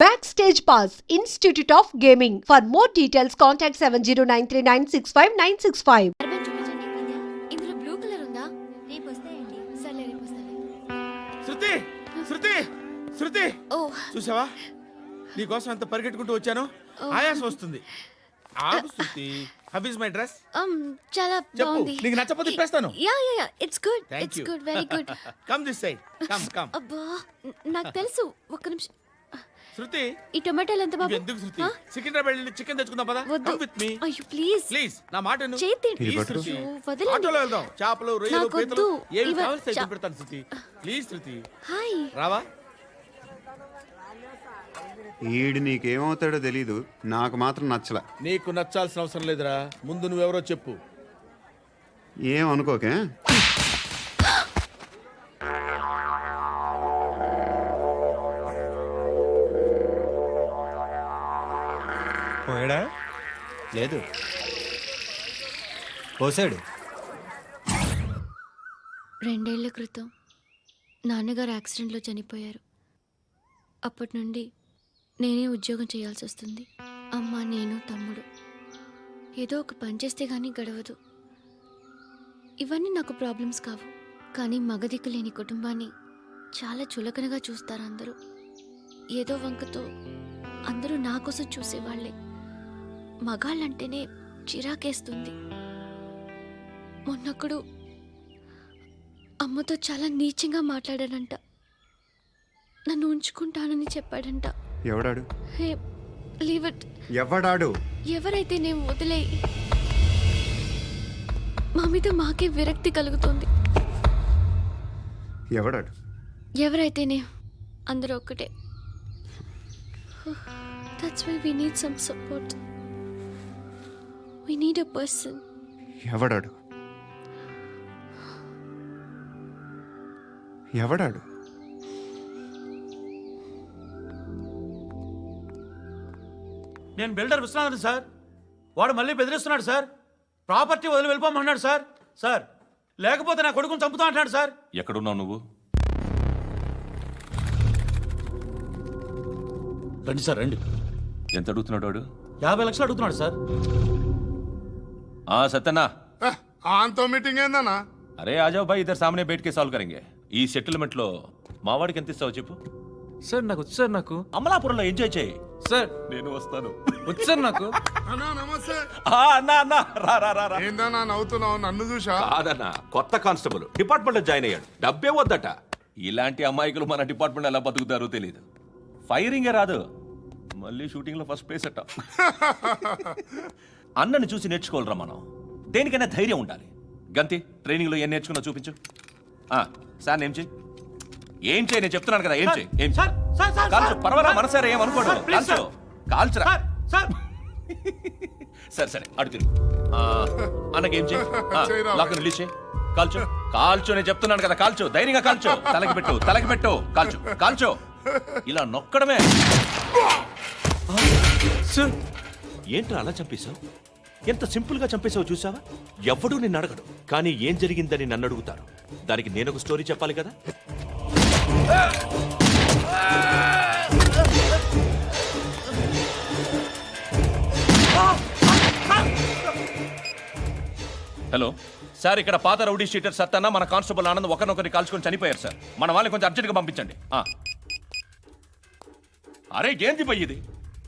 Backstage Pass, Institute of Gaming. For more details, contact 7093965965. Urban చూపించండి ఇందులో blue colour ఉందా? రేపు వస్తాయండి. సర్లే రేపు వస్తాను. శృతి శృతి శృతి ఓ చూసావా నీకోసం ఎంత పరిగెట్టుకుంటూ వచ్చాను. ఆయాసం వస్తుంది. ఆగు Shruti. How is my dress? చాలా చెప్పు. బాగుంది. నీకు నచ్చకపోతే తిప్పేస్తాను. Yeah it's good. Thank it's you. Good. Very good. Come this side. Come అబ్బా నాకు తెలుసు. ఒక్క నిమిషం. శృతి ఈ టొమాటోలు ఎంత బాబు? ఎందుకు శృతి? సికింద్రాబాద్ వెళ్ళి చికెన్ తెచ్చుకుందాం పద. వద్దు. కమ్ విత్ మీ అయ్యో ప్లీజ్ ప్లీజ్. నా మాట విను. చేతి Please, శృతి. వదలండి. ఆటోలో వెళ్దాం. చేపలు రొయ్యలు నాకు పీతలు వద్దు. ఏమి ఇవ- కావాలి చా- పెడతాను శృతి. Please Shruti hi. రావా. ఈడు నీకేమవుతాడో తెలీదు, నాకు మాత్రం నచ్చల. నీకు నచ్చాల్సిన అవసరం లేదురా. ముందు నువ్వెవరో చెప్పు. ఏం అనుకోకే. పోయాడా? లేదు, పోసాడు. 2 ఏళ్ల క్రితం నాన్నగారు యాక్సిడెంట్లో చనిపోయారు. అప్పటి నుండి నేనే ఉద్యోగం చేయాల్సి వస్తుంది. అమ్మ, నేను, తమ్ముడు ఏదో ఒక పని చేస్తే కానీ గడవదు. ఇవన్నీ నాకు ప్రాబ్లమ్స్ కావు, కానీ మగదిక్కు లేని కుటుంబాన్ని చాలా చులకనగా చూస్తారు అందరూ. ఏదో వంకతో అందరూ నా కోసం చూసేవాళ్లే. మగాళ్ళంటేనే చిరాకేస్తుంది. మొన్నొక్కడు అమ్మతో చాలా నీచంగా మాట్లాడాడంట. నన్ను ఉంచుకుంటానని చెప్పాడంట. ఎవడాడు? Hey leave it. ఎవడాడు? ఎవరైతే నేను వదిలే. మా మీద మాకే విరక్తి కలుగుతుంది. ఎవడాడు? ఎవరైతేనే అందరూ ఒక్కటే. That's why we need some support. We need a person. ఎవడాడు? ఎవడాడు? నేను బిల్డర్ విశ్వనాథన్ సార్. వాడు మళ్ళీ బెదిరిస్తున్నాడు సార్. ప్రాపర్టీ వదిలి వెళ్ళిపోమన్నాడు సార్. సార్ లేకపోతే నా కొడుకుని చంపుతా అంటున్నాడు సార్. ఎక్కడున్నావు నువ్వు? రండి సార్ రండి. ఎంత అడుగుతున్నాడు వాడు? 50 లక్షలు అడుగుతున్నాడు సార్. సత్యనా, ఆంతో మీటింగ్ ఏందన్నా? అరే ఆజావ్ భాయ్, ఇద్దరు సామనే బయట కే సాల్వ్ కరెంగే. ఈ సెటిల్మెంట్ లో మావాడికి ఎంత ఇస్తావు చెప్పు. సార్ నాకు వచ్చు సార్. నాకు అమలాపురంలో ఎంజాయ్ చేయి సార్. నేను వస్తాను. వచ్చు సార్ నాకు. అన్నా నమస్తే. అన్నా అన్నా రా రా రా రా. ఏందన్నా నవ్వుతున్నావు? నన్ను చూసా? కాదన్నా, కొత్త కానిస్టేబుల్ డిపార్ట్మెంట్ లో జాయిన్ అయ్యాడు. డబ్బే వద్దట. ఇలాంటి అమాయకులు మన డిపార్ట్మెంట్ ఎలా బతుకుతారో తెలియదు. ఫైరింగే రాదు, మళ్ళీ షూటింగ్ లో ఫస్ట్ ప్లేస్ అట్ట. అన్నని చూసి నేర్చుకోవాలరా మనం. దేనికైనా ధైర్యం ఉండాలి. గంతి, ట్రైనింగ్ లో ఏం నేర్చుకున్నా చూపించు. సార్ ఏం చేయి, ఏం చేయి, నేను చెప్తున్నాను కదా. ఏం చేయి, ఏం సార్ సార్ సార్ కాల్చు. పర్వాలా, మనసారా ఏమనుకోడు. సార్, ప్లీజ్ కాల్చు, కాల్చురా. సార్ సరే సరే అడుగు తిరుగు. అన్నకేం చేయి, చేయరా. లాక్ రిలీజ్ చేయి. కాల్చు కాల్చు, నేను చెప్తున్నాను కదా. కాల్చు, ధైర్యంగా కాల్చు. తలకి పెట్టు, తలకి పెట్టు. కాల్చు కాల్చు. ఇలా నొక్కడమే. సార్ ఏంట్రా అలా చంపేశావు? ఎంత సింపుల్ గా చంపేశావు చూసావా? ఎవ్వడూ నిన్ను అడగడు, కానీ ఏం జరిగిందని నన్ను అడుగుతారు. దానికి నేను ఒక స్టోరీ చెప్పాలి కదా. హలో సార్, ఇక్కడ పాత రౌడీ షీటర్ సత్తన్న, మన కానిస్టేబుల్ ఆనంద్ ఒకరినొకరిని కాల్చుకొని చనిపోయారు సార్. మన వాళ్ళని కొంచెం అర్జెంట్గా పంపించండి. అరే ఏంది పోయి ఇది?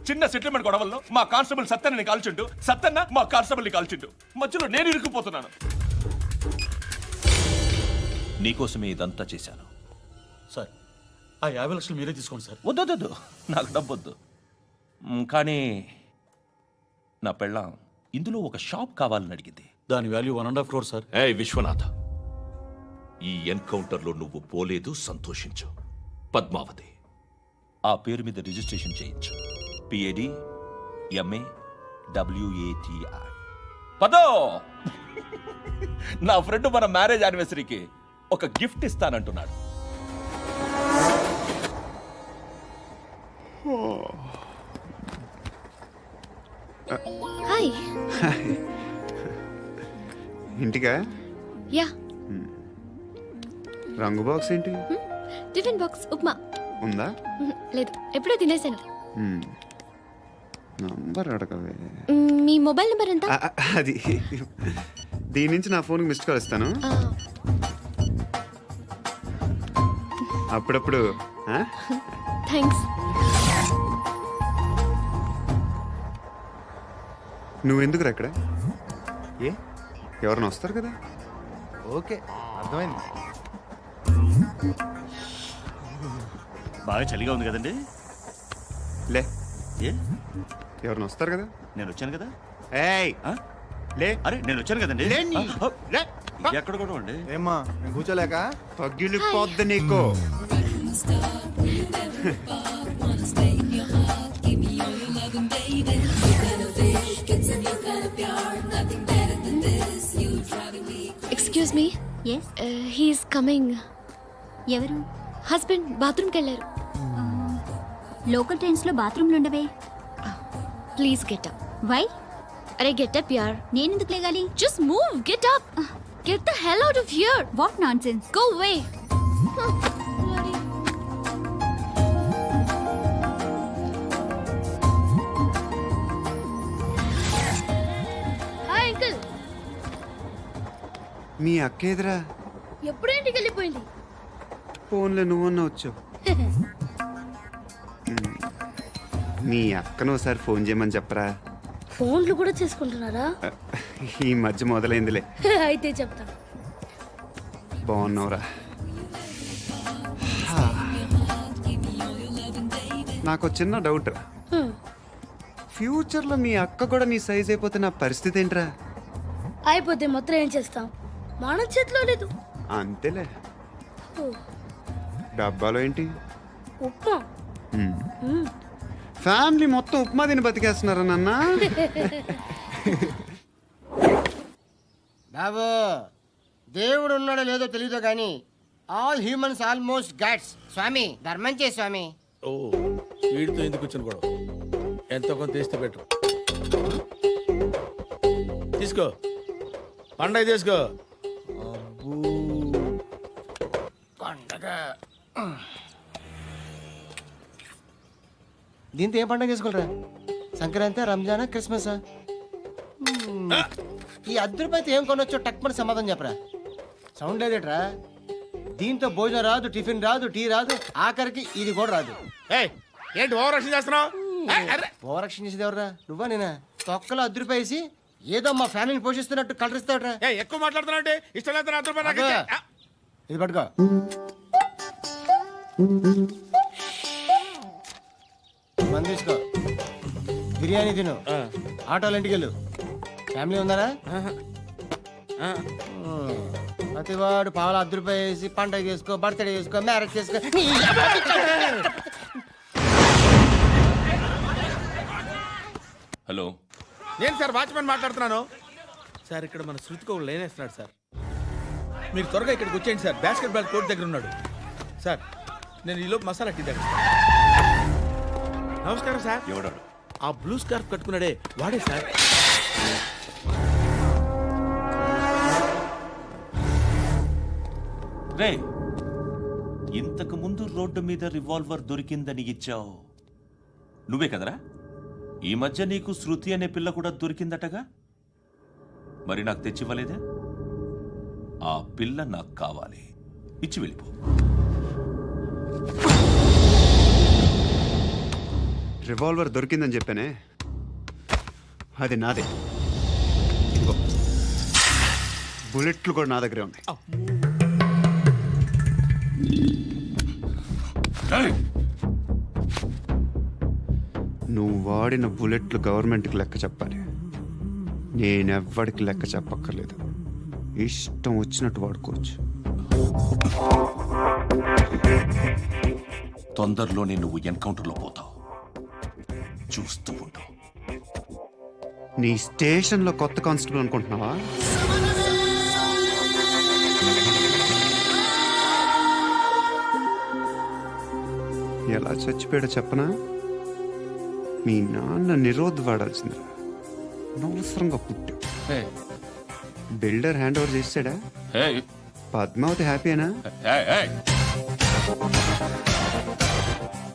చిన్న సెటిల్మెంట్ గొడవల్లో మా కానిస్టేబుల్ సత్తన్నని కాల్చుంటూ, సత్తన్న మా కానిస్టేబుల్ని కాల్చుంటూ, మధ్యలో నేను ఇరుక్కుపోతున్నాను. నీకోసమే ఇదంతా చేశాను. సార్ ఆ 50 లక్షలు మీరే తీసుకోండి సార్. వద్దొద్దు, నాకు డబ్బొద్దు. కానీ నా పెళ్ళాం ఇందులో ఒక షాప్ కావాలని అడిగింది. దాని వాల్యూ 1.5 crore సార్. ఏ విశ్వనాథ, ఈ ఎన్కౌంటర్లో నువ్వు పోలేదు, సంతోషించు. పద్మావతి ఆ పేరు మీద రిజిస్ట్రేషన్ చేయించు. PAD MA WATI. పదో, నా ఫ్రెండ్ మన మ్యారేజ్ యానివర్సరీకి ఒక గిఫ్ట్ ఇస్తానంటున్నాడు. హాయ్. ఇంటికా? యా. రంగు బాక్స్ ఏంటి? Tiffin box upma. ఉందా? లేదు, ఎప్పుడో తినేసాను. నంబర్ అడగవే. మీ మొబైల్ నెంబర్ ఎంత? అది దీని నుంచి నా ఫోన్కి మిస్డ్ కాల్ ఇస్తాను. అప్పుడప్పుడు థ్యాంక్స్. నువ్వెందుకు అక్కడ? ఏ ఎవరైనా వస్తారు కదా. ఓకే, అర్థమైంది. బాగా చలిగా ఉంది కదండి. లే, ఏ ఎవరైనా వస్తారు కదా. నేను వచ్చాను కదా. ఏయ్ లే, అరే నేను వచ్చాను కదండి. లే నీ. లే. ఎక్కడ కూడా అండి. ఏమ్మా నేను కూర్చోలేక? పగిలిపోద్ది నీకు. Excuse me. Yes, he's coming. ఎవరు? హస్బెండ్ బాత్రూమ్కి వెళ్ళారు. లోకల్ ట్రైన్స్లో బాత్రూమ్లు ఉండవే. Please get up. వై? అరే గెట్ అప్ యార్. నేనెందుకు లేగాలి? Just move, get up. Get the hell out of here. What nonsense. Go away. Hi uncle. మీ అక్క ఎదురా? ఎప్పుడు ఇంటికి వెళ్ళిపోయింది? ఫోన్లో నువ్వన్నా వచ్చావు. మీ అక్కను ఒకసారి ఫోన్ చేయమని చెప్పరా. ఫోన్లు కూడా చేసుకుంటున్నారా? ఈ మధ్య మొదలైందిలే. అయితే చెప్తా. బాగున్నావురా. నాకు చిన్న డౌట్. ఫ్యూచర్లో మీ అక్క కూడా నీ సైజ్ అయిపోతే నా పరిస్థితి ఏంట్రా? అయిపోతే మొత్తం ఏం చేస్తాం? మన చేతిలో లేదు. అంతేలే. డబ్బాలో ఏంటి? ఉప్మా. ఫ్యామిలీ మొత్తం ఉప్మా తిని బతికేస్తున్నారా నాన్న? బాబు, దేవుడు ఉన్నాడో లేదో తెలియదు కానీ ఆల్ హ్యూమన్స్ ఆల్మోస్ట్ గాడ్స్. స్వామి ధర్మం చే స్వామి. ఓ వీడితో ఎందుకు వచ్చిన గొడవ? ఎంతో కొంత తీస్తే పెట్టు. తీసుకో, పండగ తీసుకో. పండగ దీంతో ఏం పండగ చేసుకోలేరా? సంక్రాంతి, రంజానా, క్రిస్మసా? ఈ అద్దరిపైతే ఏం కొనొచ్చో టక్మని సమాధానం చెప్పరా. సౌండ్ లేదేట్రా? దీంతో భోజనం రాదు, టిఫిన్ రాదు, టీ రాదు, ఆఖరికి ఇది కూడా రాదు. ఏయ్, ఏంటి ఓవర్ రక్షణ చేస్తున్నావు? ఓవరక్షణ చేసేది ఎవరా? నువ్వా నేనా? తొక్కలో అద్దరిపేసి ఏదో మా ఫ్యామిలీని పోషిస్తున్నట్టు కలరిస్తావుట్రా. ఎక్కువ మాట్లాడుతున్నావు అంటే ఇష్టం లేదు. నా రూపాయలు నాకు ఇచ్చే. ఇది పట్టుకో. మంది తీసుకో, బిర్యానీ తిను, ఆటోలు ఇంటికి వెళ్ళు. ఫ్యామిలీ ఉన్నారా? ప్రతివాడు పావులు ₹10 వేసి పండగ చేసుకో, బర్త్డే చేసుకో, మ్యారేజ్ చేసుకో. హలో, నేను సార్ వాచ్మెన్ మాట్లాడుతున్నాను. సార్ ఇక్కడ మన శృతికో లేనేస్తున్నాడు సార్. మీరు త్వరగా ఇక్కడికి వచ్చేయండి సార్. బాస్కెట్ బాల్ కోర్ట్ దగ్గర ఉన్నాడు సార్. నేను ఈలోపు మసాలా టీ దగ్గర. నమస్కారం సార్. ఎవడాడు? ఆ బ్లూ స్కార్ఫ్ కట్టుకున్నాడే వాడే సార్. రే, ఇంతకు ముందు రోడ్డు మీద రివాల్వర్ దొరికిందని ఇచ్చావు నువ్వే కదరా? ఈ మధ్య నీకు శృతి అనే పిల్ల కూడా దొరికిందటగా? మరి నాకు తెచ్చివ్వలేదే? ఆ పిల్ల నాకు కావాలి, ఇచ్చి వెళ్ళిపో. రివాల్వర్ దొరికిందని చెప్పానే, అది నాదే. ఇదిగో, బుల్లెట్లు కూడా నా దగ్గరే ఉన్నాయి. నువ్వు వాడిన బుల్లెట్లు గవర్నమెంట్కి లెక్క చెప్పాలి. నేనెవ్వడికి లెక్క చెప్పక్కర్లేదు. ఇష్టం వచ్చినట్టు వాడుకోవచ్చు. తొందరలోనే నువ్వు ఎన్కౌంటర్లో పోతావు, చూస్తూ ఉంటావు. నీ స్టేషన్లో కొత్త కానిస్టేబుల్ అనుకుంటున్నావా? ఎలా చచ్చిపోయాడో చెప్పనా? మీ నాన్న నిరోధ్ వాడాల్సిందిరా. అనవసరంగా పుట్టావు. బిల్డర్ హ్యాండ్ ఓవర్ చేసాడా? పద్మావతి హ్యాపీనా?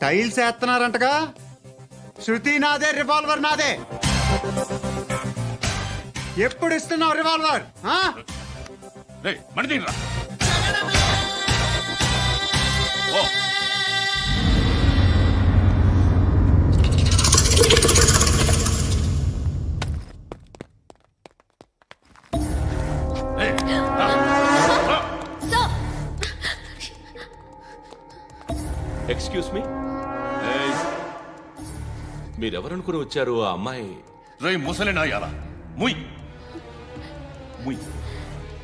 టైల్స్ వేస్తున్నారంటగా? శృతి నాదే, రివాల్వర్ నాదే. ఎప్పుడు ఇస్తున్నావు రివాల్వర్? ఆ? రేయ్, మణి తీయరా. ఓ రేయ్, రా, రా. ఎక్స్క్యూజ్ మీ, మీరెవరనుకుని వచ్చారు? ఆ అమ్మాయి రేయ్ ముసలి నాయాలా, ముయ్. ముయ్.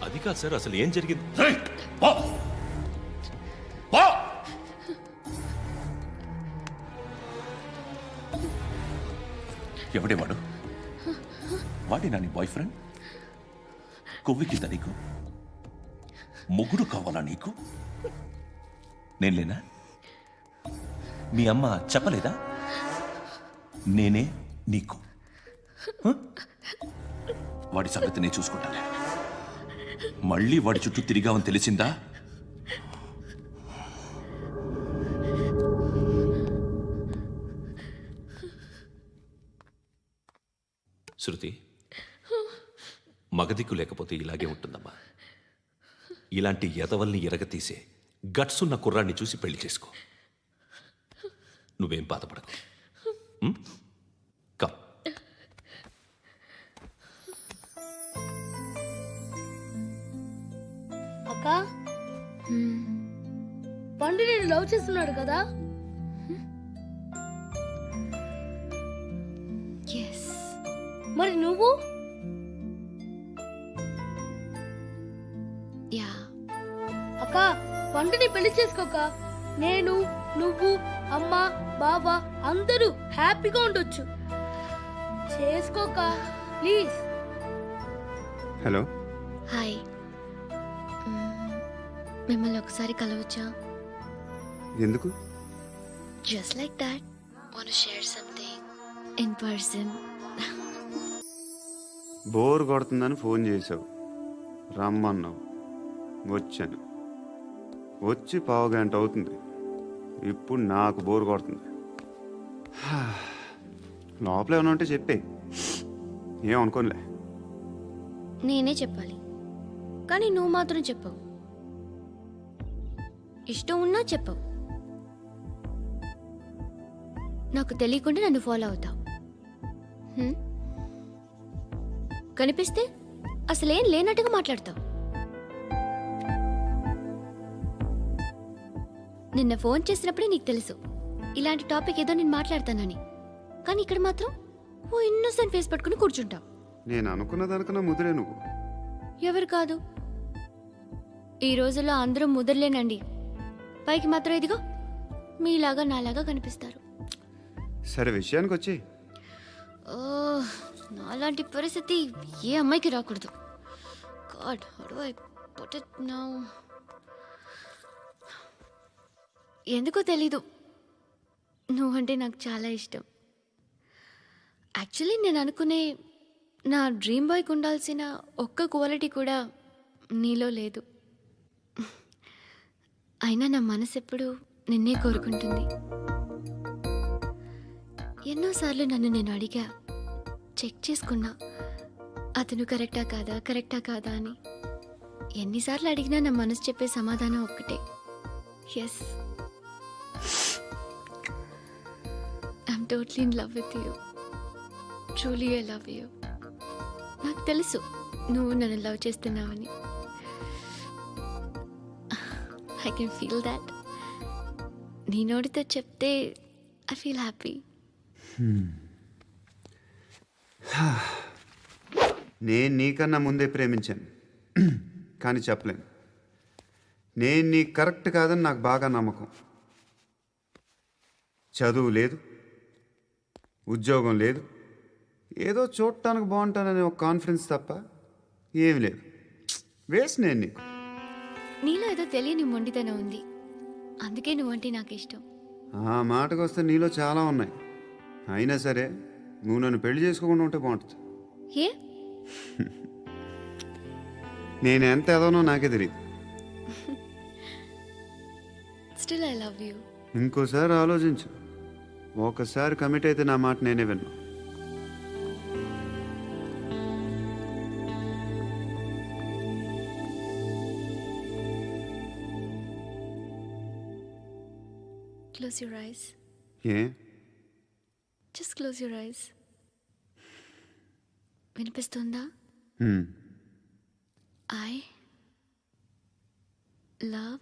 అది కాదు సార్, అసలు ఏం జరిగింది? రేయ్, పో. పో. ఎవడే వాడు? వాడేనా నీ బాయ్ ఫ్రెండ్? కొవ్వికింద నీకు? ముగ్గురు కావాలా నీకు? నేను లేనా? మీ అమ్మ చెప్పలేదా? నేనే నీకు. హ? వాడి సంగతి నేను చూసుకుంటాను. మళ్ళీ వాడి చుట్టూ తిరిగావని తెలిసిందా? శృతి, మగదిక్కు లేకపోతే ఇలాగే ఉంటుందమ్మా. ఇలాంటి ఎదవల్ని ఎరగతీసే గట్స్ ఉన్న కుర్రాన్ని చూసి పెళ్లి చేసుకో. నువ్వేం బాధపడకు. కమ్. అక్క, పండు నేను లవ్ చేస్తున్నాడు కదా? మరి నువ్వు? యా. అక్క, పండుని పెళ్లి చేసుకోక నేను, నువ్వు, అమ్మ, బావ అందరూ హ్యాపీగా ఉండొచ్చు. చేసుకోక ప్లీజ్. హలో. హాయ్. మిమ్మల్ని ఒకసారి కలవచ్చా? ఎందుకు? Just like that. Want to share something in person. Bore కొడుతుందని ఫోన్ చేసావు, రమ్మన్నావు, వచ్చాను. వచ్చి పావుగంట అవుతుంది. ఇప్పుడు నాకు బోర్ కొడుతుంది. లోపల ఏమైనా ఉంటే చెప్పే, ఏమనుకోనిలే. నేనే చెప్పాలి, కానీ నువ్వు మాత్రం చెప్పవు. ఇష్టం ఉన్నా చెప్పవు. నాకు తెలియకుండా నన్ను ఫాలో అవుతావు. కనిపిస్తే అసలేం లేనట్టుగా మాట్లాడతావు. నిన్న ఫోన్ చేసినప్పుడే నీకు తెలుసు ఇలాంటి టాపిక్ ఏదో నేను మాట్లాడతానని. కానీ ఇక్కడ మాత్రం ఓ ఇన్నోసెంట్ ఫేస్ పట్టుకుని కూర్చుంటావు. నేను అనుకున్న దానికన్నా ముదిరే నువ్వు. ఎవరు కాదు, ఈ రోజుల్లో అందరూ ముదరలేనండి. పైకి మాత్రం ఇదిగో మీలాగా నాలాగా కనిపిస్తారు. సరే విషయానికి వచ్చి. నాలాంటి పరిస్థితి ఏ అమ్మాయికి రాకూడదు. God, how do I put it now? ఎందుకో తెలీదు, నువ్వంటే నాకు చాలా ఇష్టం. యాక్చువల్లీ నేను అనుకునే నా డ్రీమ్ బాయ్కి ఉండాల్సిన ఒక్క క్వాలిటీ కూడా నీలో లేదు. అయినా నా మనసు ఎప్పుడు నిన్నే కోరుకుంటుంది. ఎన్నోసార్లు నన్ను నేను అడిగా, చెక్ చేసుకున్నా అతను కరెక్టా కాదా అని. ఎన్నిసార్లు అడిగినా నా మనసు చెప్పే సమాధానం ఒక్కటే, yes, I'm totally in love with you. Truly I love you. నాకు తెలుసు నువ్వు నన్ను లవ్ చేస్తున్నావని. I can feel that. నీ నోటితో చెప్తే ఐ ఫీల్ హ్యాపీ. నేను నీకన్నా ముందే ప్రేమించాను, కానీ చెప్పలేను. నేను నీకు కరెక్ట్ కాదని నాకు బాగా నమ్మకం. చదువు లేదు, ఉద్యోగం లేదు, ఏదో చూడటానికి బాగుంటాననే ఒక కాన్ఫిడెన్స్ తప్ప ఏమి లేదు. వేస్ట్ నేను నీకు. నీలో ఏదో తెలియని మొండితనం ఉంది, అందుకే నువ్వంటే నాకు ఇష్టం. ఆ మాటకు వస్తే నీలో చాలా ఉన్నాయి. అయినా సరే నువ్వు నన్ను పెళ్లి చేసుకోకుండా ఉంటే బాగుంటుంది. ఏ? నేను ఎంత ఎదవనో నాకే తెలియదు. Still I love you. ఇంకోసారి ఆలోచించు. ఒకసారి కమిట్ అయితే నా మాట నేనే విన్నా. Close your eyes. A just close your eyes. వినిపిస్తుందా? ఐ లవ్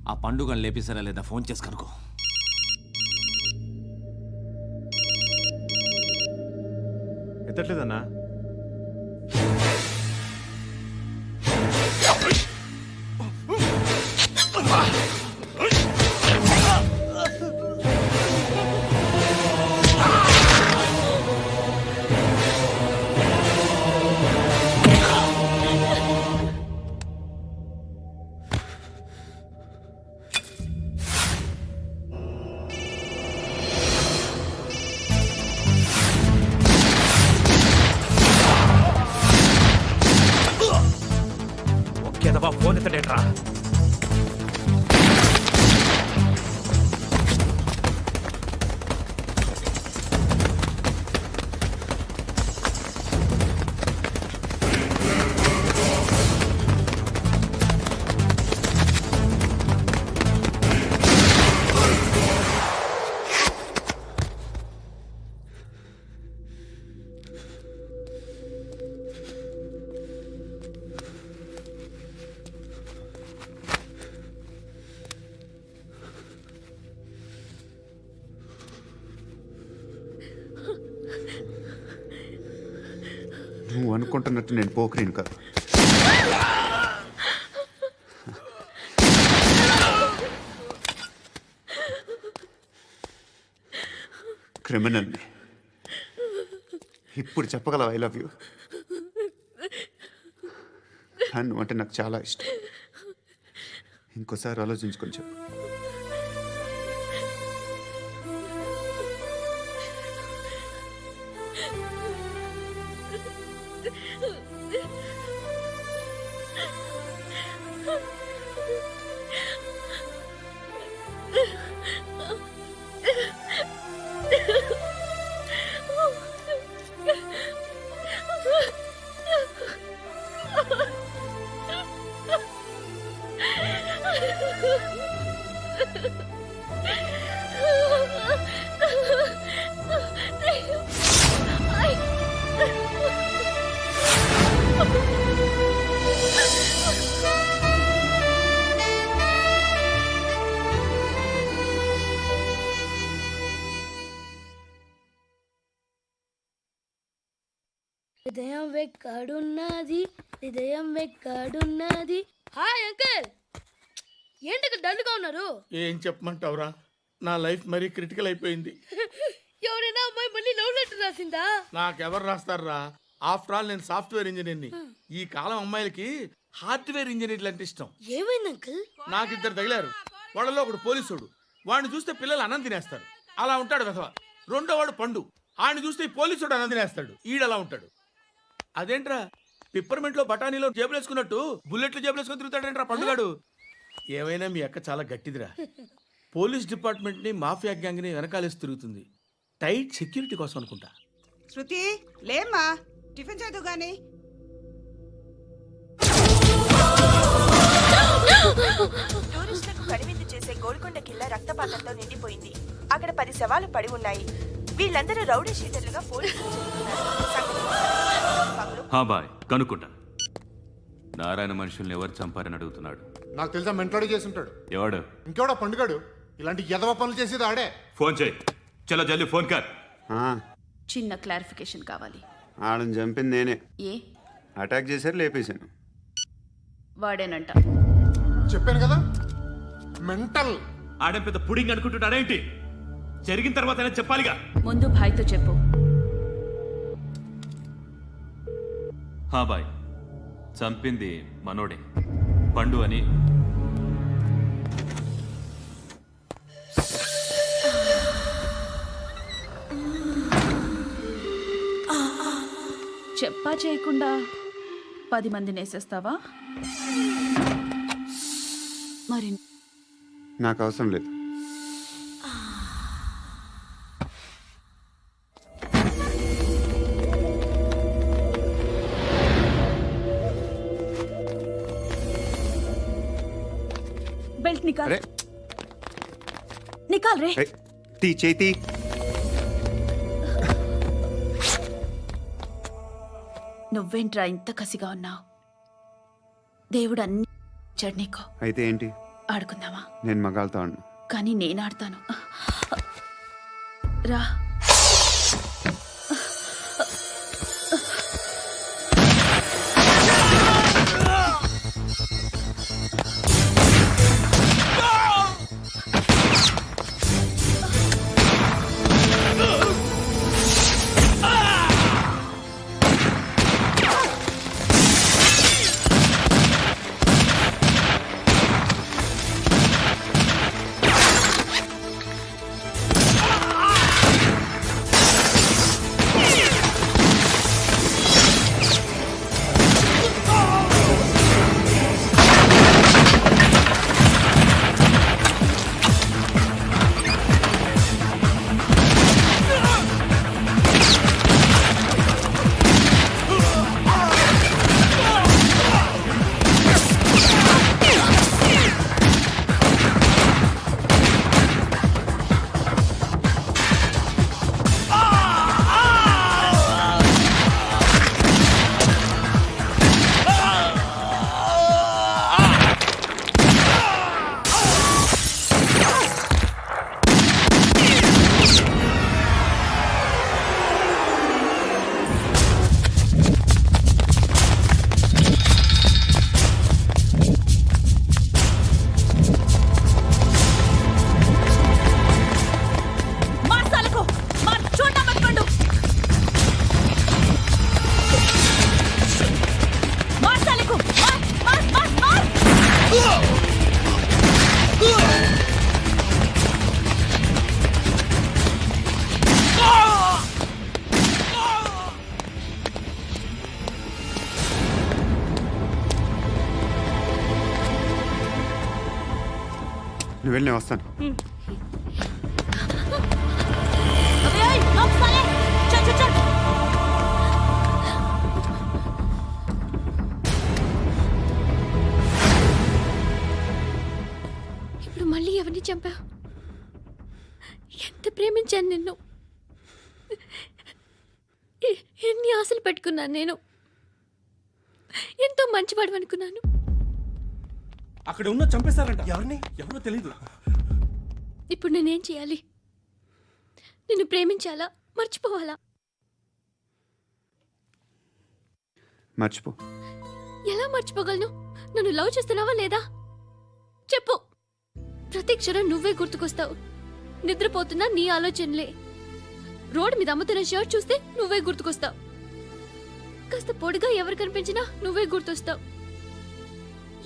ఆ పండుగను లేపేసారా లేదా ఫోన్ చేసి కనుకో. ఎత్తట్లేదన్నా. ఫోన్ ఎత్తడేట్రా. నువ్వు అనుకుంటున్నట్టు నేను పోకరీని కాదు. క్రిమినల్ని. ఇప్పుడు చెప్పగలవు ఐ లవ్ యూ. నువ్వు అంటే నాకు చాలా ఇష్టం. ఇంకోసారి ఆలోచించుకొని చెప్పు. హృదయం వెక్కడున్నది, హృదయం వెక్కడున్నది. హాయ్ అంకుల్, ఏంటి డల్గా ఉన్నారు? ఏం చెప్పమంటావురా, నా లైఫ్ మరీ క్రిటికల్ అయిపోయింది. ఎవరైనా అమ్మాయి మళ్ళీ లవ్ లెటర్ రాసిందా? నాకెవరు రాస్తారా? ఆఫ్టర్ ఆల్ నేను సాఫ్ట్వేర్ ఇంజనీర్ని. ఈ కాలం అమ్మాయిలకి హార్డ్వేర్ ఇంజనీర్లు అంటే ఇష్టం. ఏమైంది అంకుల్? నాకు ఇద్దరు తగిలారు. వాళ్ళలో ఒకడు పోలీసుడు. వాడిని చూస్తే పిల్లలు అన్నం తినేస్తారు, అలా ఉంటాడు వెధవ. రెండో వాడు పండు. ఆడిని చూస్తే ఈ పోలీసుడు అన్నం తినేస్తాడు, ఈడలా ఉంటాడు. అదేంట్రా, పిప్పర్మెంట్లో బఠానీలో జేబులు వేసుకున్నట్టు బుల్లెట్లు జేబులు వేసుకుని తిరుగుతాడేంట్రా పండుగాడు. ఏమైనా మీ అక్క చాలా గట్టిదిరా. పోలీస్ డిపార్ట్మెంట్ ని మాఫియా గ్యాంగ్ ని వెనకాలేసి తిరుగుతుంది. టైట్ సెక్యూరిటీ కోసం అనుకుంటా. శృతి లేమ్మా, టిఫిన్ చేద్దు గాని. టూరిస్టులకు కనువిందు చేసే గోల్కొండ కిల్లా రక్తపాతంతో నిండిపోయింది. అక్కడ 10 శవాలు పడి ఉన్నాయి. వీళ్ళందరూ రౌడీ షీటర్లుగా పోలీసులు బాయ్ కనుక్కుంటా. నారాయణ మనుషుల్ని ఎవరు చంపారని అడుగుతున్నాడు. నాకు తెలుసా మెంటోడి చేసి ఉంటాడు. ఎవడు? ఇంకెవడా పండుగాడు. ఇలాంటి ఎదవ పనులు చేసేది ఆడే. ఫోన్ చేయి. చలో జల్దీ ఫోన్ కర్. చిన్న క్లారిఫికేషన్ కావాలి. ఆడని చంపింది నేనే. ఏ? అటాక్ చేశారు, లేపేశాను. వాడేనంట. చెప్పాను కదా, మెంటల్. ఆడే పెద్ద పుడింగ్ అనుకుంటున్నాడేంటి? జరిగిన తర్వాత అయినా చెప్పాలిగా. ముందు భాయ్తో చెప్పు. బాయ్, చంపింది మనోడే, పండు అని. చెప్పా చేయకుండా 10 మందిని వేసేస్తావా? మరి నాకు అవసరం లేదు. బెల్ట్ నికాల్. నికాల్ రే. తీ చేతి. నువ్వేంట్రా ఇంత కసిగా ఉన్నావు? దేవుడు అన్ని ఇచ్చాడు నీకు. అయితే ఏంటి? ఆడుకుందామా? నేను మగాళ్ళతో ఆడను. కానీ నేను ఆడతాను. రా. నువ్వు వెళ్ళి నేను వస్తాను. ఇప్పుడు మళ్ళీ ఎవరిని చంపావు? ఎంత ప్రేమించాను నిన్ను, ఎన్ని ఆశలు పెట్టుకున్నాను నేను, ఎంతో మంచివాడు అనుకున్నాను. అక్కడ ఉన్న చంపేశారంట. ఎవరిని? ఎవరో తెలీదు. ఇప్పుడు నేనేం చేయాలి? నిన్ను ప్రేమించాలా, మర్చిపోవాలా? మర్చిపో. ఎలా మర్చిపోగలను? నన్ను లవ్ చేస్తున్నావా లేదా చెప్పు. ప్రతి క్షణం నువ్వే గుర్తుకొస్తావు. నిద్రపోతున్నా నీ ఆలోచనలే. రోడ్డు మీద అమ్ముతున్న షర్ట్ చూస్తే నువ్వే గుర్తుకొస్తావు. కాస్త పొడిగా ఎవరు కనిపించినా నువ్వే గుర్తొస్తావు.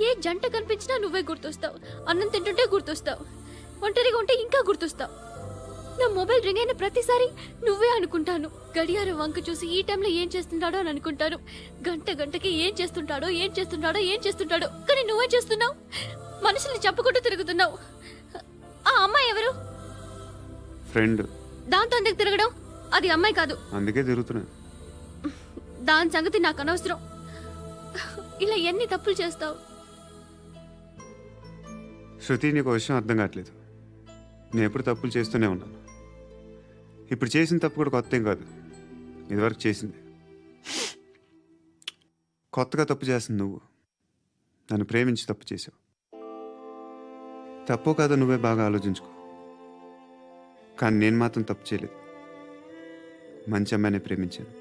ఏ జంట కనిపించినా నువ్వే గుర్తొస్తావు. అన్నం తింటుంటే గుర్తొస్తావు. ఒంటరిగా ఉంటే ఇంకా గుర్తొస్తావు. నా మొబైల్ రింగ్ అయిన ప్రతిసారి నువ్వే అనుకుంటాను. గడియారం వంక చూసి ఈ టైంలో ఏం చేస్తుంటాడో అని అనుకుంటాను. గంట గంటకి ఏం చేస్తుంటాడో కానీ నువ్వే చేస్తున్నావు. మనుషుల్ని చంపుకుంటూ తిరుగుతున్నావు. ఆ అమ్మాయి ఎవరు? ఫ్రెండ్. దాంతో ఎందుకు తిరగడం? అది అమ్మాయి కాదు. అందుకే తిరుగుతున్నా. దాని సంగతి నాకు అనవసరం. ఇలా ఎన్ని తప్పులు చేస్తావు? శృతి, నీకు విషయం అర్థం కావట్లేదు. నేను ఎప్పుడు తప్పులు చేస్తూనే ఉన్నాను. ఇప్పుడు చేసిన తప్పు కూడా కొత్త ఏం కాదు, ఇదివరకు చేసింది. కొత్తగా తప్పు చేస్తుంది నువ్వు. నన్ను ప్రేమించి తప్పు చేసావు. తప్పో కాదో నువ్వే బాగా ఆలోచించుకో. కానీ నేను మాత్రం తప్పు చేయలేదు. మంచి అమ్మాయిని ప్రేమించాను.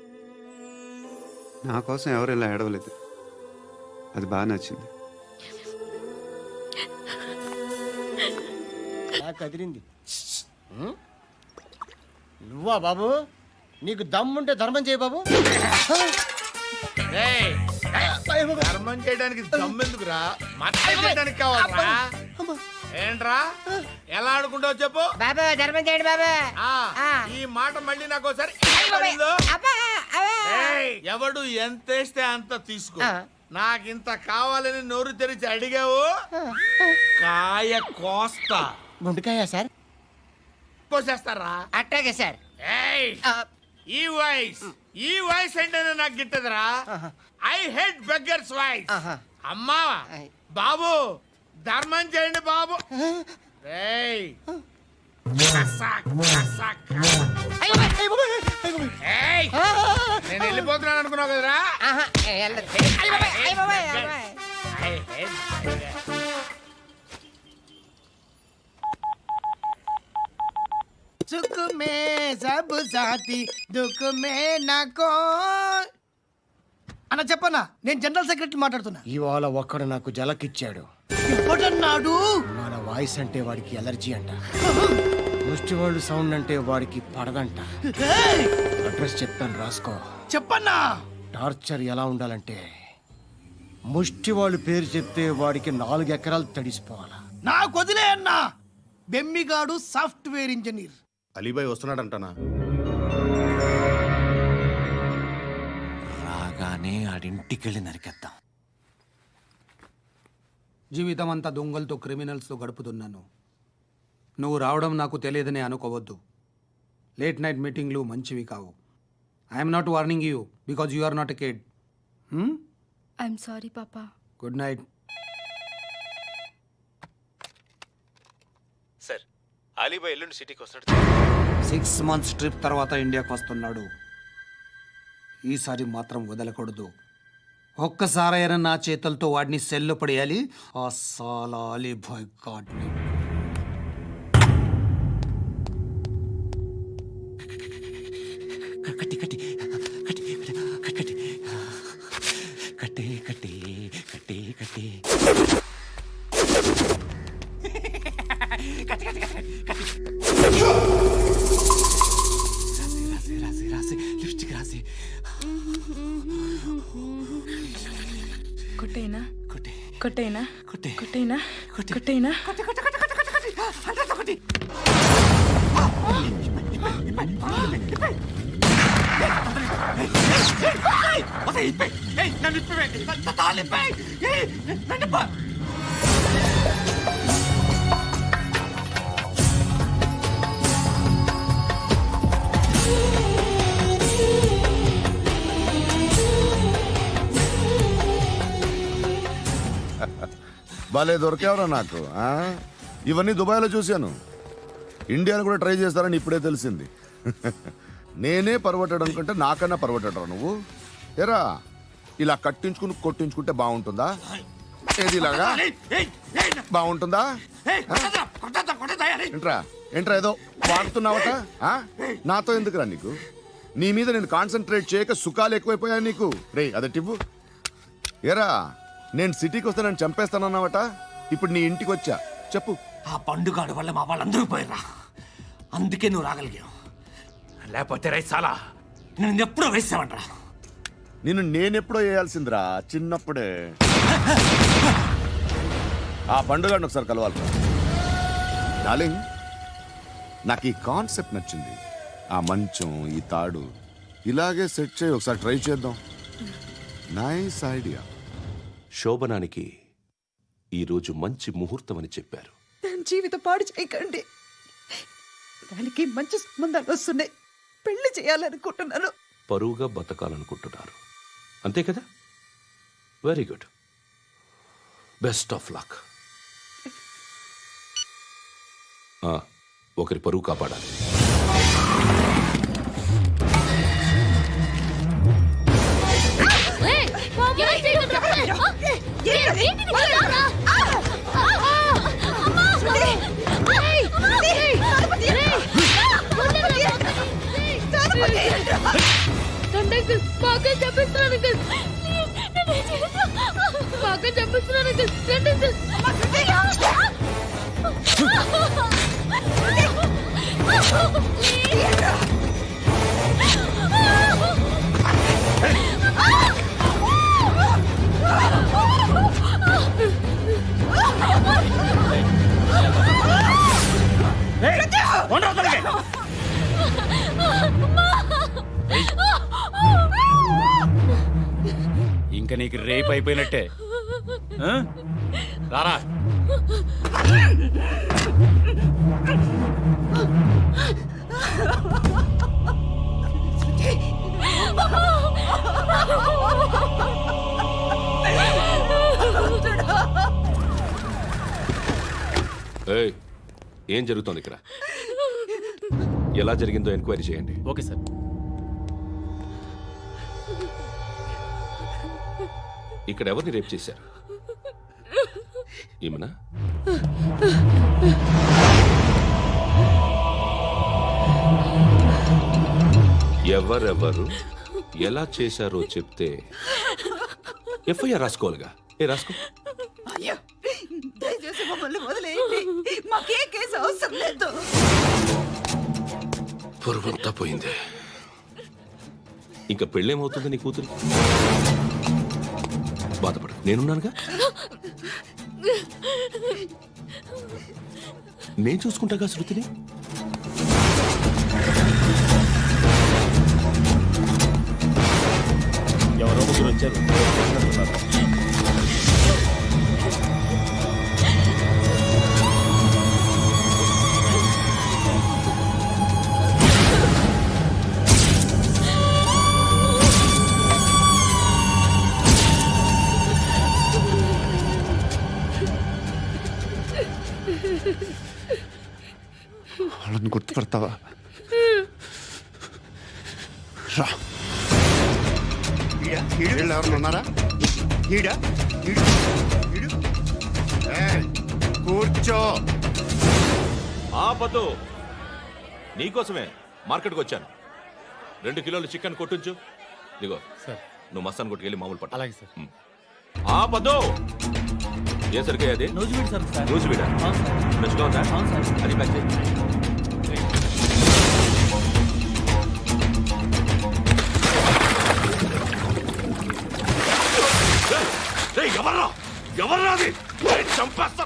నా కోసం ఎవరు ఇలా ఏడవలేదు. అది బాగా నచ్చింది. కదిరింది. నువ్వా బాబు? నీకు దమ్ముంటే ధర్మం చేయి బాబు. ధర్మం చేయడానికి దమ్మెందుకురా? మతం చేయడానికి కావాలరా? ఏంట్రా ఎలా ఆడుకుంటావు చెప్పు. బాబా ధర్మం చేయండి బాబా. ఈ మాట మళ్ళీ నాకు ఒకసారి ఎవడు ఎంత వేస్తే అంత తీసుకో. నాకింత కావాలని నోరు తెరిచి అడిగావు, కాయ కోస్తా. గుండెకాయ సార్? కోసేస్తారా? అట్టాగే సార్. ఈ వాయిస్ అంటేనే నాకు గిట్టదురా. I hate beggars voice. అమ్మా బాబు ధర్మం చేయండి బాబు. నేను వెళ్ళిపోతున్నాను అనుకున్నావు కదరా. సుఖ మే సబ్ సాథీ దుఃఖ మే నాకో. అన్న చెప్పన్నా, నేను జనరల్ సెక్రటరీ మాట్లాడుతున్నా. ఇవాళ ఒక్కడు నాకు జలకిచ్చాడు. ఎవడన్నాడు? మన వాయిస్ అంటే వాడికి ఎలర్జీ అంట. ముష్టి వాళ్ళు సౌండ్ అంటే వాడికి పడదంట. అడ్రస్ చెప్తాను రాసుకో. చెప్పన్నా. టార్చర్ ఎలా ఉండాలంటే ముష్టి వాళ్ళు పేరు చెప్తే వాడికి 4 ఎకరాలు తడిసిపోవాలా. నాకు వదిలే అన్నా. బెమ్మిగాడు సాఫ్ట్వేర్ ఇంజనీర్. అలీబాయ్ వస్తున్నాడంటనా? రాగానే ఆడింటికెళ్ళి నరికేద్దాం. జీవితం అంతా దొంగలతో క్రిమినల్స్తో గడుపుతున్నాను. నువ్వు రావడం నాకు తెలియదని అనుకోవద్దు. లేట్ నైట్ మీటింగ్లు మంచివి కావు. I'm not warning you because you are not a kid. I'm sorry papa. Good night. Sir, Alibhai ఎల్లుండి సిటీకి వస్తాడు. 6 months ట్రిప్ తర్వాత ఇండియాకి వస్తున్నాడు. ఈసారి మాత్రం వదలకూడదు. ఒక్కసారైనా నా చేతులతో వాడిని సెల్లో పడేయాలి. ఆ సాలా అలీబాయ్ గాడ్ని. కట్టి కట్టి కట్టి కట్టి కట్టి కట్టి కట్టి కట్టి రాసి రాసి లిప్స్టిక్ రాసి కొట్టేనా కొట్టి కొట్టేనా కొట్టి కొట్టేనా కొట్టి కొట్టేనా కొట్టి కొట్టి కొట్టి కొట్టి కొట్టి కొట్టి కొట్టి భలే దొరికేవరా నాకు ఆ? ఇవన్నీ దుబాయ్లో చూశాను. ఇండియాలో కూడా ట్రై చేస్తారని ఇప్పుడే తెలిసింది. నేనే పర్వటాడు అనుకుంటే నాకన్నా పర్వటాడరా నువ్వు. ఎరా ఇలా కట్టించుకుని కొట్టించుకుంటే బాగుంటుందా? ఏది ఇలాగా బాగుంటుందా? ఏంట్రా ఏంట్రా ఏదో వాడుతున్నావట? ఆ? నాతో ఎందుకురా నీకు? నీ మీద నేను కాన్సన్ట్రేట్ చేయక సుఖాలు ఎక్కువైపోయాయి నీకు. రే అదటివ్వు. ఎరా నేను సిటీకి వస్తే నన్ను చంపేస్తానన్నావట, ఇప్పుడు నీ ఇంటికి వచ్చా. చెప్పు. ఆ పండుగాడు వల్ల మా వాళ్ళందరూ పోయిర్రా, అందుకే నువ్వు రాగలిగావు. లేకపోతే రైసాలా నేను ఎప్పుడో వేసావంటరా. నిన్ను నేనెప్పుడో వేయాల్సిందిరా, చిన్నప్పుడే. ఆ పండుగను ఒకసారి కలవాలి డార్లింగ్. నాకు ఈ కాన్సెప్ట్ నచ్చింది. ఆ మంచం, ఈ తాడు ఇలాగే సెట్ చేయి, ఒకసారి ట్రై చేద్దాం. Nice idea. శోభనానికి ఈరోజు మంచి ముహూర్తం అని చెప్పారు. దాని జీవితం పాడు చేయకండి. దానికి మంచి సంబంధాలు వస్తున్నాయి, పెళ్లి చేయాలనుకుంటున్నాను. పరువుగా బతకాలనుకుంటున్నారు అంతే కదా? Very good, best of luck. ఒకరి పరువు కాపాడాలి. ఇంకా నీకు రేప్ అయిపోయినట్టే. రారా. ఏయ్, ఏం జరుగుతోంది ఇక్కడ? ఎలా జరిగిందో ఎంక్వైరీ చేయండి. Okay sir. ఇక్కడ ఎవరిని రేప్ చేశారు? ఈమెనా? ఎవరెవరు ఎలా చేశారో చెప్తే ఎఫ్ఐఆర్ రాసుకోవాలిగా. రాసుకో. దయచేసి మమ్మల్ని వదిలేయండి, మాకే కేసు అవసరం లేదు. పొరువంతా పోయింది. ఇంకా పెళ్ళేమవుతుంది నీ కూతురు? బాధపడు, నేనున్నానుగా. నేను చూసుకుంటాగా శృతిని. ఎవరో ముగ్గురు వచ్చారు. వాళ్ళని గుర్తుపడతావా? రా. వీళ్ళు ఎవరు ఉన్నారా? కూర్చో. ఆపదు, నీకోసమే మార్కెట్కి వచ్చాను. 2 కిలోలు చికెన్ కొట్టించు. ఇదిగో సార్, నువ్వు మసాన్ కొట్టుకెళ్ళి మామూలు పట్టు. అలాగే సార్. ఆపదు. ఏ సరిగ్గా అది? నూజివీడు సార్. నూజివీడా? ఫ్రెష్గా ఉందా? అది ప్యాక్ చేయి. ఎవర్రా ఎవర్రా అది? చంపేస్తా.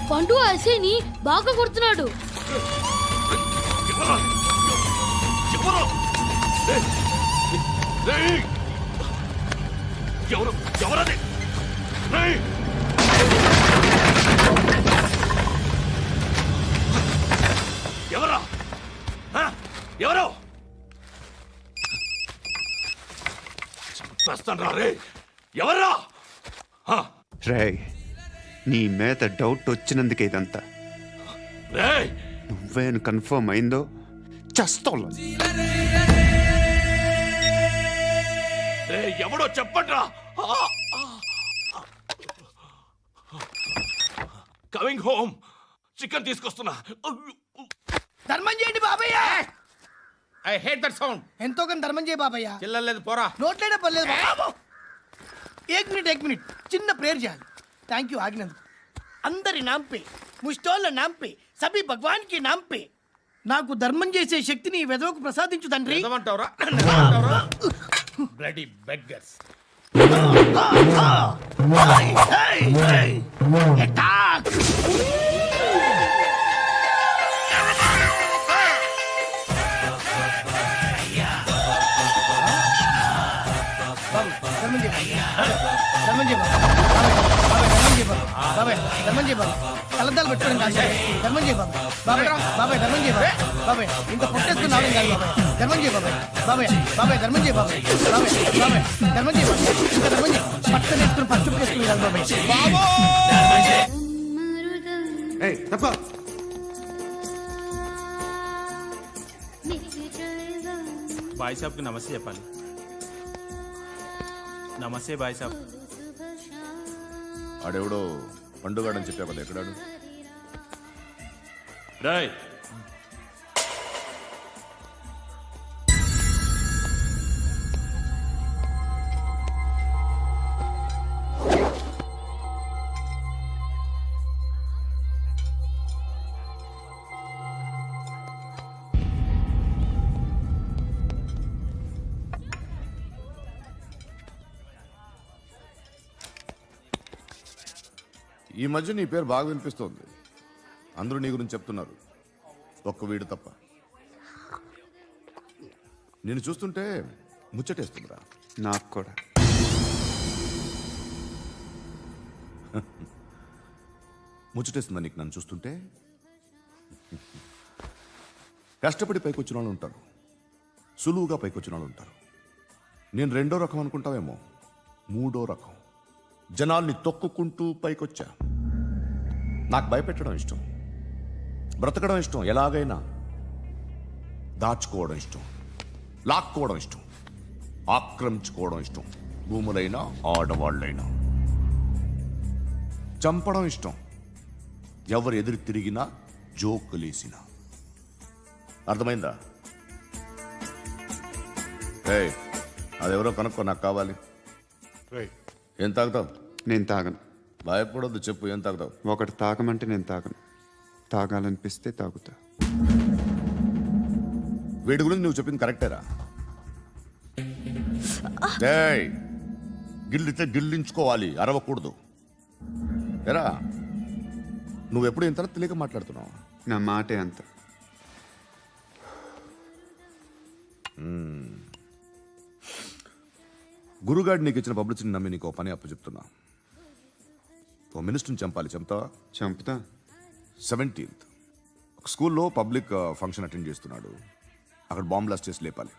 పండు అసేని బాగా కొడుతున్నాడు. రేయ్! ఎవరది రేయ్! ఎవరా ఆ? ఎవరు చంపేస్తాను రా రే ఎవరా రేయ్, నీ మీద డౌట్ వచ్చినందుకే ఇదంతా. రేయ్ నువ్వేను కన్ఫర్మ్ అయిందో చస్తావు. రేయ్ ఎవడో చెప్పండ్రా కమింగ్ హోమ్ చికెన్ తీసుకొస్తున్నా ధర్మం చేయండి బాబయ్య. I hate that sound. ఎంతో కొంత ధర్మం చేయ బాబయ్య. చిల్లలేదు పోరా. నోట్లేనే పర్లేదు బాబు. ఏక్ మినిట్ చిన్న ప్రేయర్ చేయాలి. థ్యాంక్ యూ ఆగినందుకు. అందరి నామ్ పే, ముష్టోళ్ళ నామ్ పే, సభీ భగవాన్ కి నామ్ పే నాకు ధర్మం చేసే శక్తిని ఈ వెధవకు ప్రసాదించు తండ్రి. నిజమంటావురా? Bloody beggars. కలద్దాలు పెట్టుకోండి కాదు. ధర్మం చేయ బాబాయ్. బాబాయ్ ధర్మం చేయ బాబాయ్. ఇంత పొట్టేసుకుని రావడం కాదు బాబాయ్. ధర్మం చేయ బాబాయ్. బాబాయ్ ధర్మం చేయ బాబాయ్. ధర్మం చేయ బాబాయ్. ఇంకా ధర్మం చేయ. పట్టు నేర్చుకుని పచ్చుకు వేసుకుని కాదు బాబాయ్. ఏయ్, తప్ప. బాయ్ సాబ్కి నమస్తే చెప్పాలి. నమస్తే బాయ్ సాబ్. ఆడెవడో పండుగాడని చెప్పావు కదా, ఎక్కడాడు? రేయ్ ఈ మధ్య నీ పేరు బాగా వినిపిస్తోంది. అందరూ నీ గురించి చెప్తున్నారు, ఒక్క వీడు తప్ప. నేను చూస్తుంటే ముచ్చటేస్తుందిరా. నాకు కూడా. ముచ్చటేస్తుందా నీకు నన్ను చూస్తుంటే? కష్టపడి పైకొచ్చిన వాళ్ళు ఉంటారు, సులువుగా పైకొచ్చిన వాళ్ళు ఉంటారు. నేను రెండో రకం అనుకుంటావేమో, మూడో రకం. జనాల్ని తొక్కుకుంటూ పైకొచ్చా. నాకు భయపెట్టడం ఇష్టం, బ్రతకడం ఇష్టం, ఎలాగైనా దాచుకోవడం ఇష్టం, లాక్కోవడం ఇష్టం, ఆక్రమించుకోవడం ఇష్టం. భూములైనా ఆడవాళ్ళైనా చంపడం ఇష్టం, ఎవరు ఎదురు తిరిగినా జోకులేసినా. అర్థమైందా? ఏయ్, అదెవరో కనుక్కో, నాకు కావాలి. ఏం తాగుతావు? నేను తాగను. భయపడొద్దు, చెప్పు ఏం తాగుతావు? ఒకటి తాగమంటే నేను తాగను. తాగాలనిపిస్తే తాగుతా. వీడి గురించి నువ్వు చెప్పింది కరెక్టేరా? ఏయ్, గిల్లితే గిల్లించుకోవాలి, అరవకూడదు. ఎరా, నువ్వెప్పుడు ఇంత తెలియక మాట్లాడుతున్నావు? నా మాటే అంత. గురుగాడు నీకు ఇచ్చిన పబ్లిసిటీని నమ్మి నీకు పని అప్పచెప్తున్నా. ఓ మినిస్టర్ని చంపాలి, చంపుతావా? చంపుతా. 17th ఒక స్కూల్లో పబ్లిక్ ఫంక్షన్ అటెండ్ చేస్తున్నాడు. అక్కడ బాంబ్ బ్లాస్ట్ చేసి లేపాలి.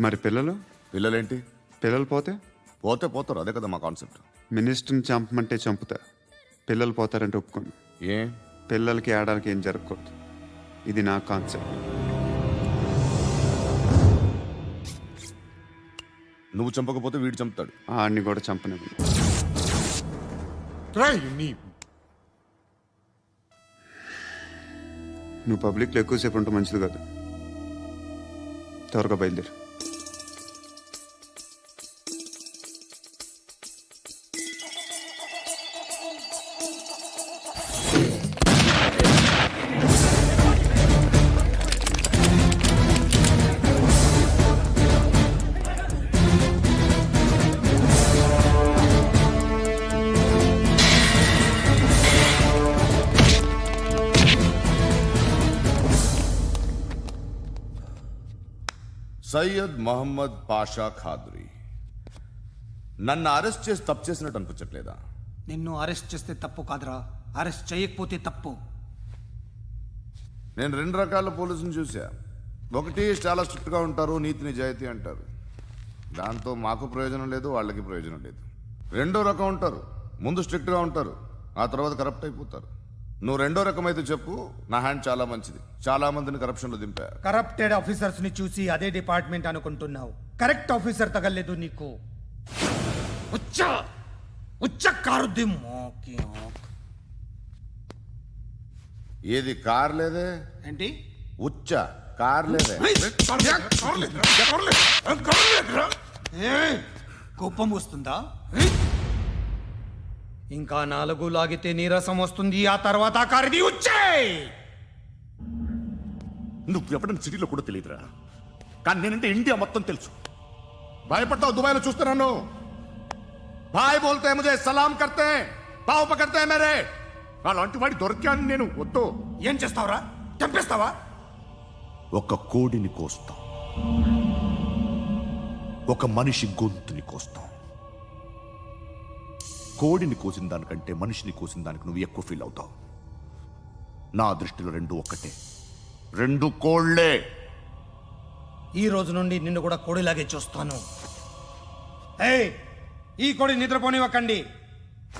మరి పిల్లలు? పిల్లలేంటి? పిల్లలు పోతే పోతారు, అదే కదా మా కాన్సెప్ట్. మినిస్టర్ని చంపమంటే చంపుతా, పిల్లలు పోతారంటే ఒప్పుకోను. ఏ? పిల్లలకి ఆడాలకి ఏం జరగకూడదు. ఇది నా కాన్సెప్ట్. నువ్వు చంపకపోతే వీడు చంపుతాడు. ఆడిని కూడా చంపనివ్వను. నువ్వు పబ్లిక్లో ఎక్కువసేపు ఉంటే మంచిది కాదు. త్వరగా బయలుదేరు. సయ్యద్ మహమ్మద్ పాషా ఖాద్రీ. నన్ను అరెస్ట్ చేసి తప్పు చేసినట్టు అనిపించట్లేదా? నిన్ను అరెస్ట్ చేస్తే తప్పు కాదురా, అరెస్ట్ చేయకపోతే తప్పు. నేను 2 రకాల పోలీసుని చూసా. ఒకటి చాలా స్ట్రిక్ట్గా ఉంటారు, నీతి నిజాయితీ అంటారు. దాంతో మాకు ప్రయోజనం లేదు, వాళ్ళకి ప్రయోజనం లేదు. 2వ రకం ఉంటారు, ముందు స్ట్రిక్ట్గా ఉంటారు, ఆ తర్వాత కరప్ట్ అయిపోతారు. నువ్వు 2వ రకం అయితే చెప్పు. నా హ్యాండ్ చాలా మంచిది, చాలా మందిని కరప్షన్లో దింపా. కరప్టెడ్ ఆఫీసర్స్ ని చూసి అదే డిపార్ట్మెంట్ అనుకుంటున్నావు. కరెక్ట్ ఆఫీసర్ తగలేదు నీకు. ఉచ్చ ఏది కార్ లేదే? ఏంటి? ఉచ్చ కార్ లేదే? కోపం వస్తుందా? ఇంకా 4 లాగితే నీరసం వస్తుంది, ఆ తర్వాత కారిది ఉచ్చే. నువ్వు ఎప్పుడైనా సిటీలో కూడా తెలియదురా, కానీ నేనంటే ఇండియా మొత్తం తెలుసు. భయపడతావు దుబాయ్లో చూస్తున్నాను. భాయ్ బోల్తే ముజే సలాం కర్తే పావు పకర్తే మేరే. అలాంటి వాడి దొరికాను నేను. వద్దు. ఏం చేస్తావురా? చంపేస్తావా? ఒక కోడిని కోస్తాం, ఒక మనిషి గొంతుని కోస్తాం. కోడిని కోసిన దానికంటే మనిషిని కోసిన దానికి నువ్వు ఎక్కువ ఫీల్ అవుతావు. నా దృష్టిలో 2 ఒక్కటే, 2 కోళ్లే. ఈ రోజు నుండి నిన్ను కూడా కోడిలాగే చూస్తాను. ఏయ్, ఈ కోడి నిద్రపోనివ్వకండి.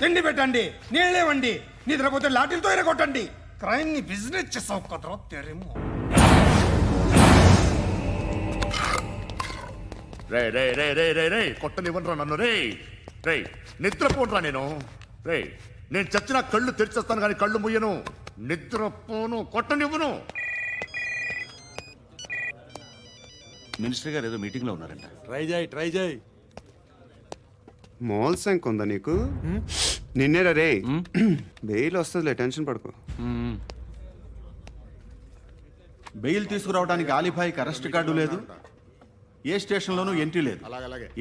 తిండి పెట్టండి, నీళ్ళేవండి. నిద్రపోతే లాఠీలతో ఎరగొట్టండి. క్రైమ్ ని బిజినెస్ చేసావు కదరా తెరేమో. రే రే రే రే రే రే కొట్టనివ్వనరా నన్ను. రే రే నిద్రపోనరా నేను. రే నేను చచ్చిన కళ్ళు తెరిచేస్తాను కానీ కళ్ళు ముయ్యను. నిద్రపోను, కొట్టనివ్వను. మినిస్టర్ గారు ఏదో మీటింగ్లో ఉన్నారంట. ట్రై చేయి. మోల్ సంక్ ఉందా నీకు? నిన్నేరా రే. బెయిల్ వస్తుందిలే, టెన్షన్ పడుకో. బెయిల్ తీసుకురావడానికి ఆలిభాయికి అరెస్ట్ కార్డు లేదు, ఏ స్టేషన్లోనూ ఎంట్రీ లేదు.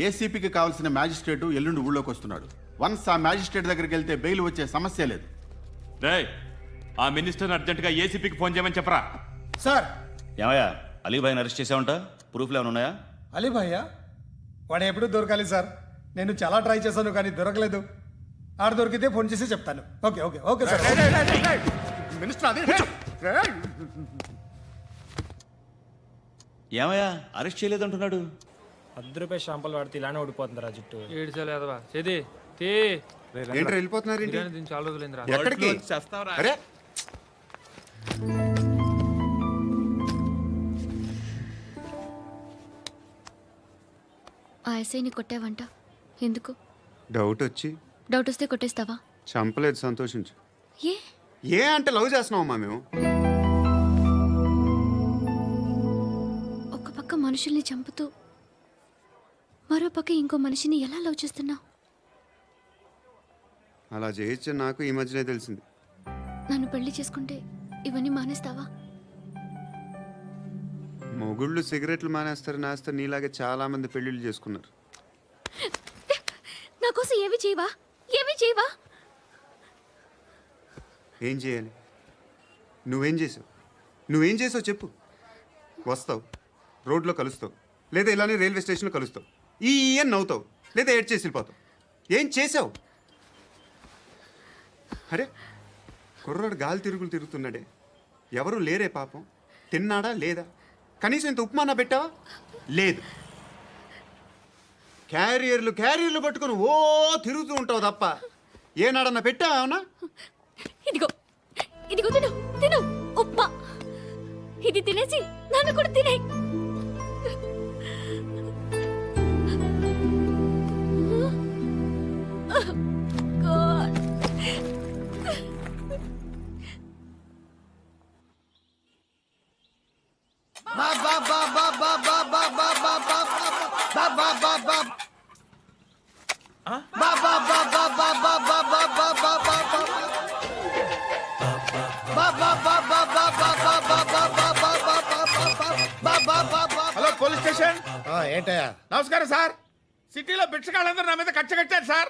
ఏసీపీకి కావాల్సిన మ్యాజిస్ట్రేటు ఎల్లుండి ఊళ్ళోకి వస్తున్నాడు. వన్స్ ఆ మ్యాజిస్ట్రేట్ దగ్గరికి వెళ్తే బెయిల్ వచ్చే సమస్య లేదు. ఆ మినిస్టర్ అర్జెంటుగా ఏసీపీకి ఫోన్ చేయమని చెప్పరా. సార్. ఏమయ్యా, అలీభాయ్ని అరెస్ట్ చేసావంట? ప్రూఫ్లు ఏమైనా ఉన్నాయా? అలీభయ్యా వాడు ఎప్పుడు దొరకాలి సార్. నేను చాలా ట్రై చేశాను కానీ దొరకలేదు. ఆడ దొరికితే ఫోన్ చేసి చెప్తాను. Okay okay okay sir. Minister అదే. ఏమయ్యా, అరెస్ట్ చేయలేదంటున్నాడు? ₹10 షాంపూలు వాడితే ఇలానే ఓడిపోతుందిరా జుట్టు. ఏంట్రా వెళ్ళిపోతున్నారు ఏంటి? చాలా రోజులైందిరా. ఎక్కడికి? అరే ఆ ఎస్ఐని కొట్టావంట, ఎందుకు? డౌట్ వచ్చి. డౌట్ వస్తే కొట్టేస్తావా? చంపలేదు, సంతోషించు. ఏ ఏ అంటే లవ్ చేస్తున్నావమ్మా మేము. ఒక పక్క మనుషుల్ని చంపుతూ మరో పక్క ఇంకో మనిషిని ఎలా లవ్ చేస్తున్నావు? అలా చేయొచ్చు నాకు ఈ మధ్యనే తెలిసింది. నన్ను పెళ్లి చేసుకుంటే ఇవన్నీ మానేస్తావా? మొగుళ్ళు సిగరెట్లు మానేస్తారు, నేస్తారు. నీలాగే చాలా మంది పెళ్లిళ్ళు చేసుకున్నారు. నా కోసం ఏమి చేయవా? ఏమి చేయవా? ఏం చేయాలి? నువ్వేం చేసావు? నువ్వేం చేసావు చెప్పు. వస్తావు, రోడ్లో కలుస్తావు, లేదా ఇలానే రైల్వే స్టేషన్లో కలుస్తావు. ఈ అని నవ్వుతావు, లేదా ఏడ్ చేసి వెళ్ళిపోతావు. ఏం చేసావు? అరే కుర్రాడు గాలి తిరుగులు తిరుగుతున్నాడే, ఎవరు లేరే పాపం. తిన్నాడా లేదా? కనీసం ఇంత ఉప్మానా పెట్టావా? లేదు. క్యారియర్లు పట్టుకుని ఓ తిరుగుతూ ఉంటావు తప్ప ఏనాడన్నా పెట్టావా? అవునా? ఇదిగో ఇదిగో తిను తిను ఉప్మా. ఇది తినేసి నన్ను కూడా తినే. Hello police station. ఏంటయ్యా? నమస్కారం సార్. సిటీలో భిక్షగాళ్ళందరూ నా మీద కచ్చ కట్టారు సార్.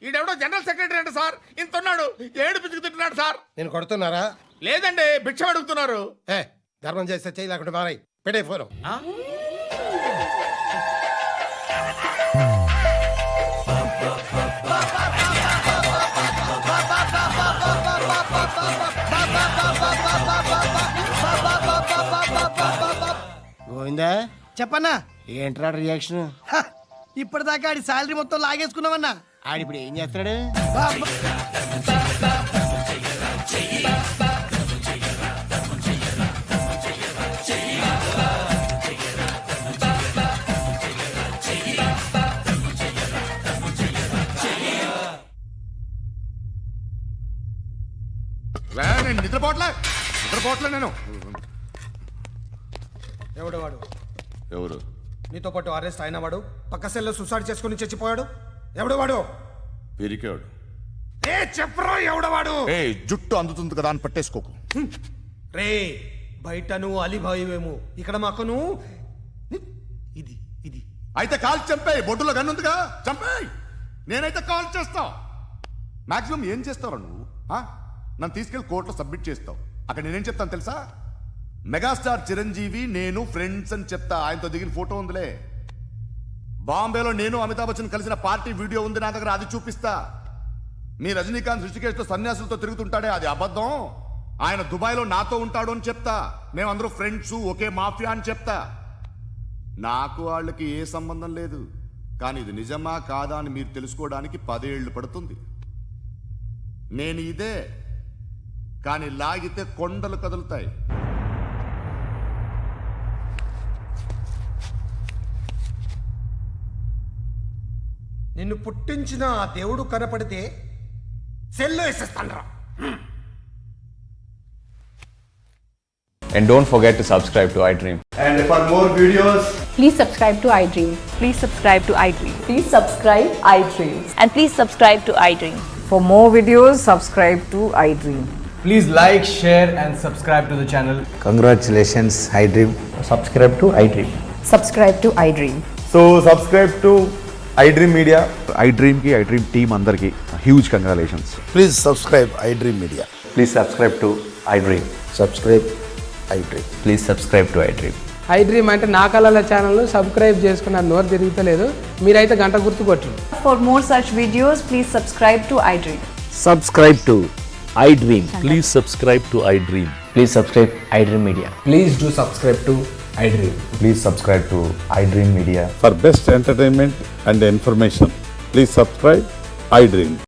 ఈడెవడో జనరల్ సెక్రటరీ అంట సార్. ఇంత ఉన్నాడు, ఏడు పిచ్చుకు తింటున్నాడు సార్. నేను కొడుతున్నారా? లేదండి, భిక్ష అడుగుతున్నారు. ధర్మం చేస్తే చేయి లేకుండా మారాయి. పెట్టే ఫోను. అర్థమైందా? చెప్పన్నా. ఏంట్రా రియాక్షన్? ఇప్పటిదాకా ఆడి శాలరీ మొత్తం లాగేసుకున్నావన్నా. ఆడిప్పుడు ఏం చేస్తున్నాడు? నేను నిద్రపోవట్లే నేను. ఎవడు వాడు? ఎవరు? నీతో పాటు అరెస్ట్ అయిన వాడు, పక్క సెల్లో సూసైడ్ చేసుకుని చచ్చిపోయాడు. ఎవడు వాడు? పిరికాడు. ఏ చెప్పరా ఎవడవాడు? ఏ జుట్టు అందుతుంది కదా అని పట్టేసుకోకు. రే బయట నువ్వు అలీబాయివేమో, ఇక్కడ మాకు నువ్వు ఇది ఇది. అయితే కాల్ చంపేయి. బొడ్డులో గన్నుందిగా చంపేయి. నేనైతే కాల్ చేస్తా. మాక్సిమం ఏం చేస్తావు నువ్వు? నన్ను తీసుకెళ్లి కోర్టులో సబ్మిట్ చేస్తావు. అక్కడ నేనేం చెప్తాను తెలుసా? మెగాస్టార్ చిరంజీవి నేను ఫ్రెండ్స్ అని చెప్తా. ఆయనతో దిగిన ఫోటో ఉందిలే. బాంబేలో నేను అమితాబ్ బచ్చన్ కలిసిన పార్టీ వీడియో ఉంది నా దగ్గర, అది చూపిస్తా. మీ రజనీకాంత్ ఋషికేష్తో సన్యాసులతో తిరుగుతుంటాడే, అది అబద్ధం. ఆయన దుబాయ్లో నాతో ఉంటాడు అని చెప్తా. మేమందరూ ఫ్రెండ్స్, ఒకే మాఫియా అని చెప్తా. నాకు వాళ్ళకి ఏ సంబంధం లేదు. కానీ ఇది నిజమా కాదా అని మీరు తెలుసుకోవడానికి 10 ఏళ్ళు పడుతుంది. నేను ఇదే, కానీ లాగితే కొండలు కదులుతాయి. నిన్ను పుట్టించిన ఆ దేవుడు కనపడితే సెల్లో వేసేస్తాను. And don't forget to subscribe to iDream. And for more videos, Please subscribe to iDream. Please subscribe to iDream. Please subscribe iDream. And please subscribe to iDream. For more videos, subscribe to iDream. Please like, share and subscribe to the channel. Congratulations, iDream. Subscribe to iDream. Subscribe to iDream. So subscribe to iDream Media. iDream ki iDream team andarki huge congratulations. Please subscribe iDream Media. Please subscribe to iDream. Subscribe iDream. Please subscribe to iDream. iDream అంటే నా కళల channel subscribe చేసుకున్న నోరు తిరుగుతలేదు. మీరైతే గంట గుర్తు కొట్టండి. For more such videos, please subscribe to iDream. Subscribe to iDream. Please subscribe to iDream. Please subscribe iDream Media. Please do subscribe to iDream. Please subscribe to iDream Media. For best entertainment and information, please subscribe iDream.